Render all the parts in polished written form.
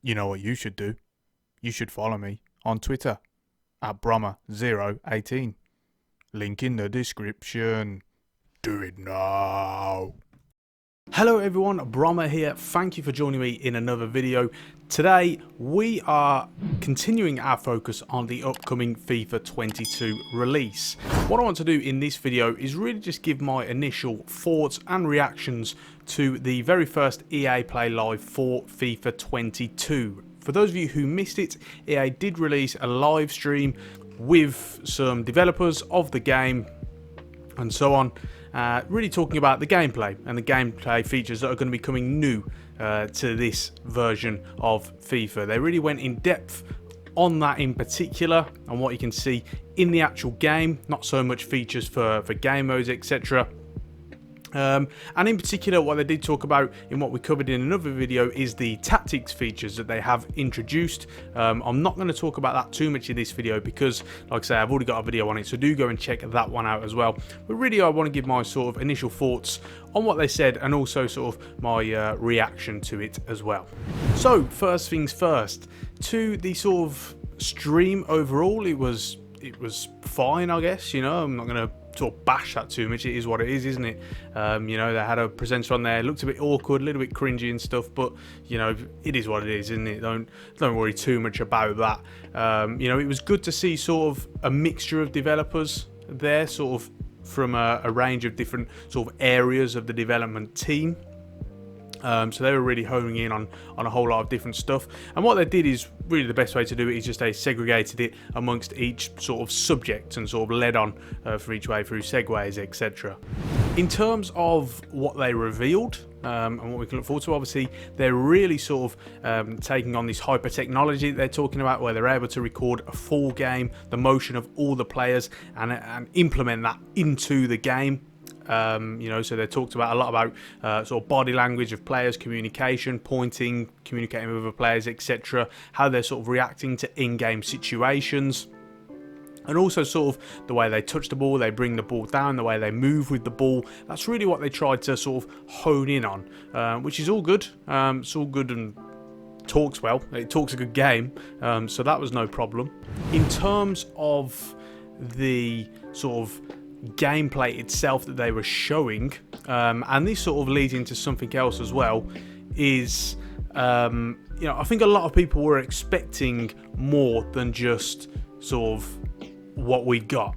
You know what you should do? You should follow me on Twitter at Brommer018. Link in the description. Do it now. Hello everyone, Brommer here. Thank you for joining me in another video. Today we are continuing our focus on the upcoming FIFA 22 release. What I want to do in this video is really just give my initial thoughts and reactions to the very first EA Play Live for FIFA 22. For those of you who missed it, EA did release a live stream with some developers of the game and so on, really talking about the gameplay and the gameplay features that are going to be coming new to this version of FIFA. They really went in depth on that in particular, and what you can see in the actual game, not so much features for game modes, etc. And in particular, what they did talk about in what we covered in another video is the tactics features that they have introduced. I'm not going to talk about that too much in this video because, like I say, I've already got a video on it, so do go and check that one out as well. But really, I want to give my sort of initial thoughts on what they said and also sort of my reaction to it as well. So, first things first, to the sort of stream overall, it was fine, I guess. You know, I'm not going to sort of bash that too much. It is what it is, isn't it? You know, they had a presenter on there, it looked a bit awkward, a little bit cringy and stuff, but you know, it is what it is, isn't it? Don't worry too much about that. You know, it was good to see sort of a mixture of developers there, sort of from a range of different sort of areas of the development team. So they were really honing in on a whole lot of different stuff, and what they did is really the best way to do it is just they segregated it amongst each sort of subject and sort of led on for each way through segues, etc. In terms of what they revealed and what we can look forward to, obviously they're really sort of taking on this hyper technology that they're talking about, where they're able to record a full game, the motion of all the players, and implement that into the game. You know, so they talked about a lot about sort of body language of players, communication, pointing, communicating with other players, etc. How they're sort of reacting to in-game situations, and also sort of the way they touch the ball, they bring the ball down, the way they move with the ball. That's really what they tried to sort of hone in on, which is all good. It's all good and talks well. It talks a good game, so that was no problem. In terms of the sort of gameplay itself that they were showing, and this sort of leads into something else as well, is you know, I think a lot of people were expecting more than just sort of what we got.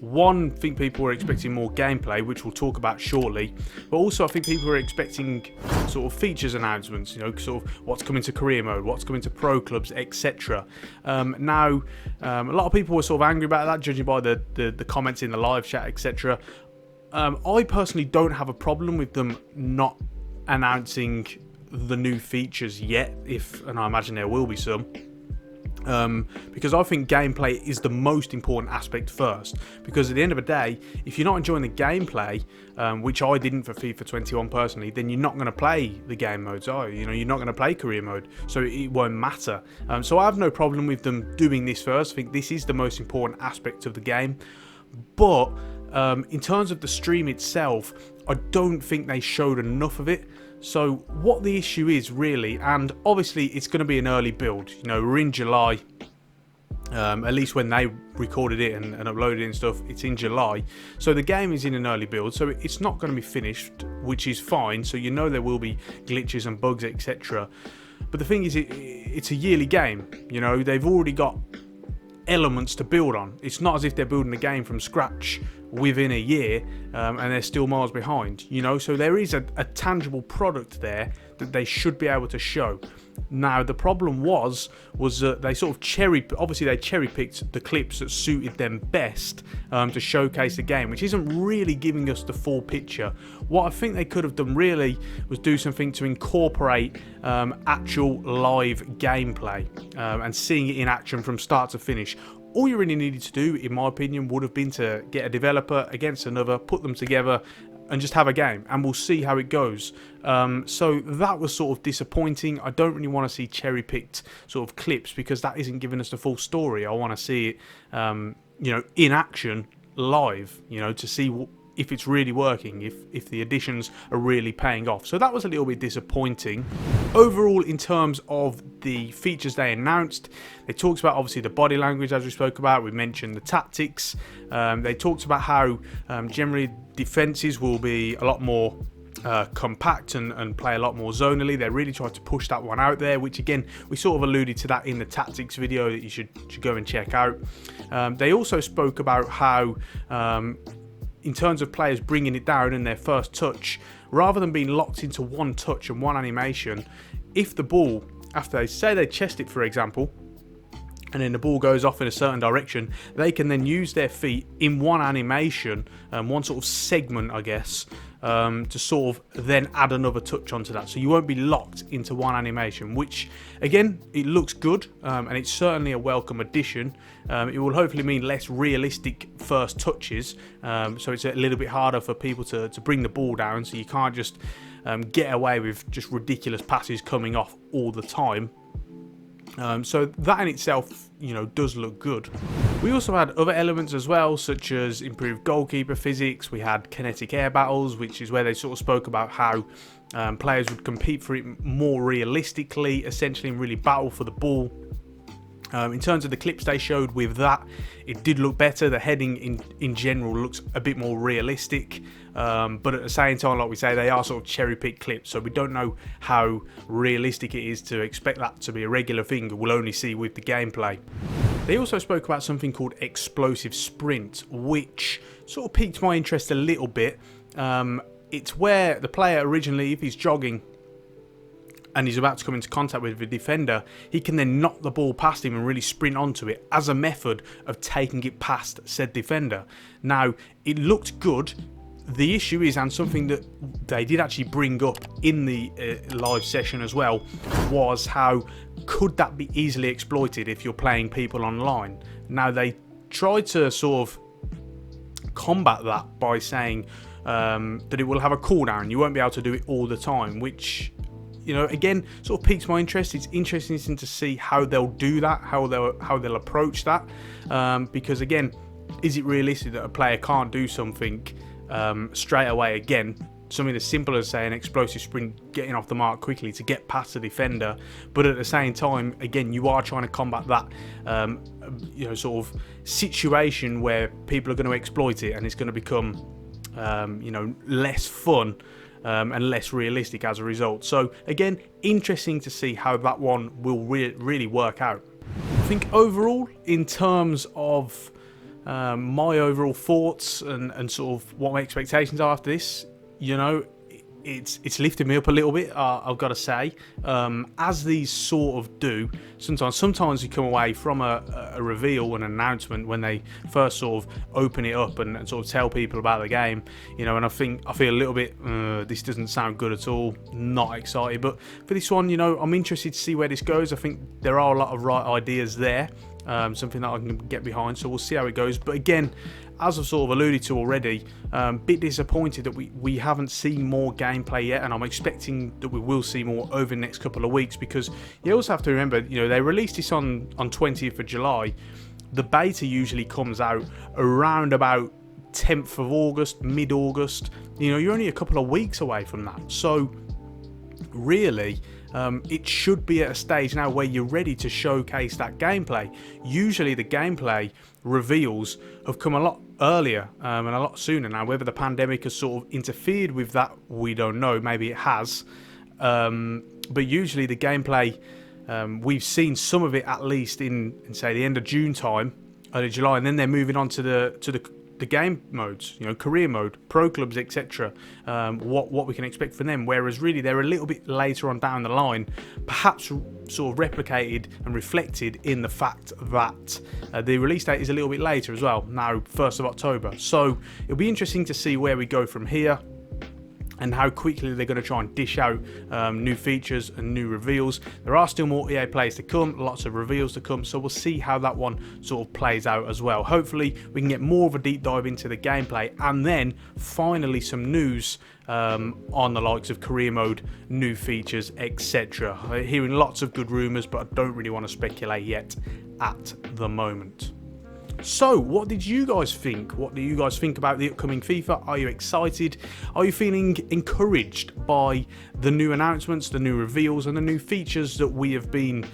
One, I think people were expecting more gameplay, which we'll talk about shortly, but also I think people were expecting sort of features announcements, you know, sort of what's coming to career mode, what's coming to pro clubs, etc. Now, a lot of people were sort of angry about that, judging by the comments in the live chat, etc. I personally don't have a problem with them not announcing the new features yet, and I imagine there will be some. Because I think gameplay is the most important aspect first, because at the end of the day, if you're not enjoying the gameplay, which I didn't for FIFA 21 personally, then you're not going to play the game modes, are you? You know, you're not going to play career mode, so it won't matter. So I have no problem with them doing this first. I think this is the most important aspect of the game, but in terms of the stream itself, I don't think they showed enough of it. So what the issue is really, and obviously it's going to be an early build, you know, we're in July, at least when they recorded it and uploaded it and stuff, it's in July, so the game is in an early build, so it's not going to be finished, which is fine. So you know there will be glitches and bugs, etc. But the thing is, it's a yearly game, you know, they've already got elements to build on. It's not as if they're building a game from scratch within a year and they're still miles behind, you know. So there is a tangible product there that they should be able to show. Now the problem was that they sort of cherry picked the clips that suited them best to showcase the game, which isn't really giving us the full picture. What I think they could have done really was do something to incorporate actual live gameplay and seeing it in action from start to finish. All you really needed to do, in my opinion, would have been to get a developer against another, put them together, and just have a game, and we'll see how it goes. So that was sort of disappointing. I don't really want to see cherry-picked sort of clips, because that isn't giving us the full story. I want to see it, you know, in action, live, you know, to see if it's really working, if the additions are really paying off. So that was a little bit disappointing. Overall, in terms of the features they announced, they talked about obviously the body language, as we spoke about. We mentioned the tactics. They talked about how generally defenses will be a lot more compact and play a lot more zonally. They really tried to push that one out there, which again, we sort of alluded to that in the tactics video that you should go and check out. They also spoke about how in terms of players bringing it down in their first touch, rather than being locked into one touch and one animation, if the ball, after they say they chest it, for example, and then the ball goes off in a certain direction, they can then use their feet in one animation, one sort of segment, I guess, to sort of then add another touch onto that. So you won't be locked into one animation, which again, it looks good, and it's certainly a welcome addition. It will hopefully mean less realistic first touches, so it's a little bit harder for people to bring the ball down, so you can't just get away with just ridiculous passes coming off all the time. So that in itself, you know, does look good. We also had other elements as well, such as improved goalkeeper physics. We had kinetic air battles, which is where they sort of spoke about how players would compete for it more realistically, essentially, and really battle for the ball. In terms of the clips they showed with that, it did look better. The heading in general looks a bit more realistic, but at the same time, like we say, they are sort of cherry-picked clips, so we don't know how realistic it is to expect that to be a regular thing. We'll only see with the gameplay. They also spoke about something called explosive sprint, which sort of piqued my interest a little bit. It's where the player originally, if he's jogging and he's about to come into contact with the defender, he can then knock the ball past him and really sprint onto it as a method of taking it past said defender. Now, it looked good. The issue is, and something that they did actually bring up in the live session as well, was how could that be easily exploited if you're playing people online. Now, they tried to sort of combat that by saying that it will have a cooldown. You won't be able to do it all the time, which, you know, again, sort of piques my interest. It's interesting to see how they'll do that, how they'll approach that, because again, is it realistic that a player can't do something straight away? Again, something as simple as, say, an explosive sprint, getting off the mark quickly to get past the defender, but at the same time, again, you are trying to combat that you know, sort of situation where people are going to exploit it, and it's going to become you know, less fun and less realistic as a result. So again, interesting to see how that one will really work out. I think overall, in terms of my overall thoughts and sort of what my expectations are after this, you know, it's lifted me up a little bit, I've got to say, as these sort of do. Sometimes you come away from a reveal, an announcement, when they first sort of open it up and sort of tell people about the game, you know, and I feel a little bit, this doesn't sound good at all, not excited. But for this one, you know, I'm interested to see where this goes. I think there are a lot of right ideas there, something that I can get behind, so we'll see how it goes. But again, as I've sort of alluded to already, bit disappointed that we haven't seen more gameplay yet, and I'm expecting that we will see more over the next couple of weeks, because you also have to remember, you know, they released this on 20th of July. The beta usually comes out around about 10th of August, mid-August. You know, you're only a couple of weeks away from that, so really, it should be at a stage now where you're ready to showcase that gameplay. Usually the gameplay reveals have come a lot earlier and a lot sooner. Now, whether the pandemic has sort of interfered with that, we don't know. Maybe it has, but usually the gameplay, we've seen some of it at least in say the end of June time, early July, and then they're moving on to the game modes, you know, career mode, pro clubs, etc. What we can expect from them, whereas really they're a little bit later on down the line, perhaps sort of replicated and reflected in the fact that the release date is a little bit later as well, now 1st of October. So it'll be interesting to see where we go from here, and how quickly they're going to try and dish out new features and new reveals. There are still more EA plays to come, lots of reveals to come, so we'll see how that one sort of plays out as well. Hopefully we can get more of a deep dive into the gameplay, and then finally some news on the likes of career mode, new features, etc. Hearing lots of good rumours, but I don't really want to speculate yet at the moment. So, what did you guys think? What do you guys think about the upcoming FIFA? Are you excited? Are you feeling encouraged by the new announcements, the new reveals, and the new features that we have been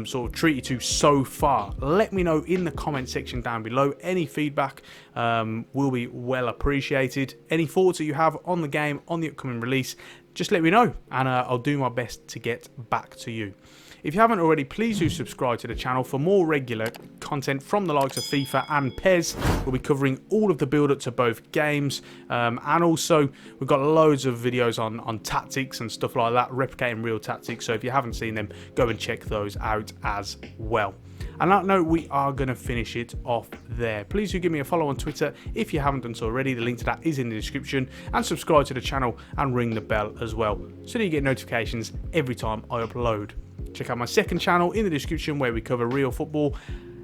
sort of treated to so far? Let me know in the comment section down below. Any feedback will be well appreciated. Any thoughts that you have on the game, on the upcoming release, just let me know, and I'll do my best to get back to you. If you haven't already, please do subscribe to the channel for more regular content from the likes of FIFA and PES. We'll be covering all of the build-up to both games, and also we've got loads of videos on tactics and stuff like that, replicating real tactics. So if you haven't seen them, go and check those out as well. And on that note, we are going to finish it off there. Please do give me a follow on Twitter if you haven't done so already. The link to that is in the description. And subscribe to the channel and ring the bell as well, so that you get notifications every time I upload. Check out my second channel in the description where we cover real football.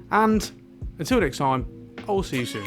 And until next time, I will see you soon.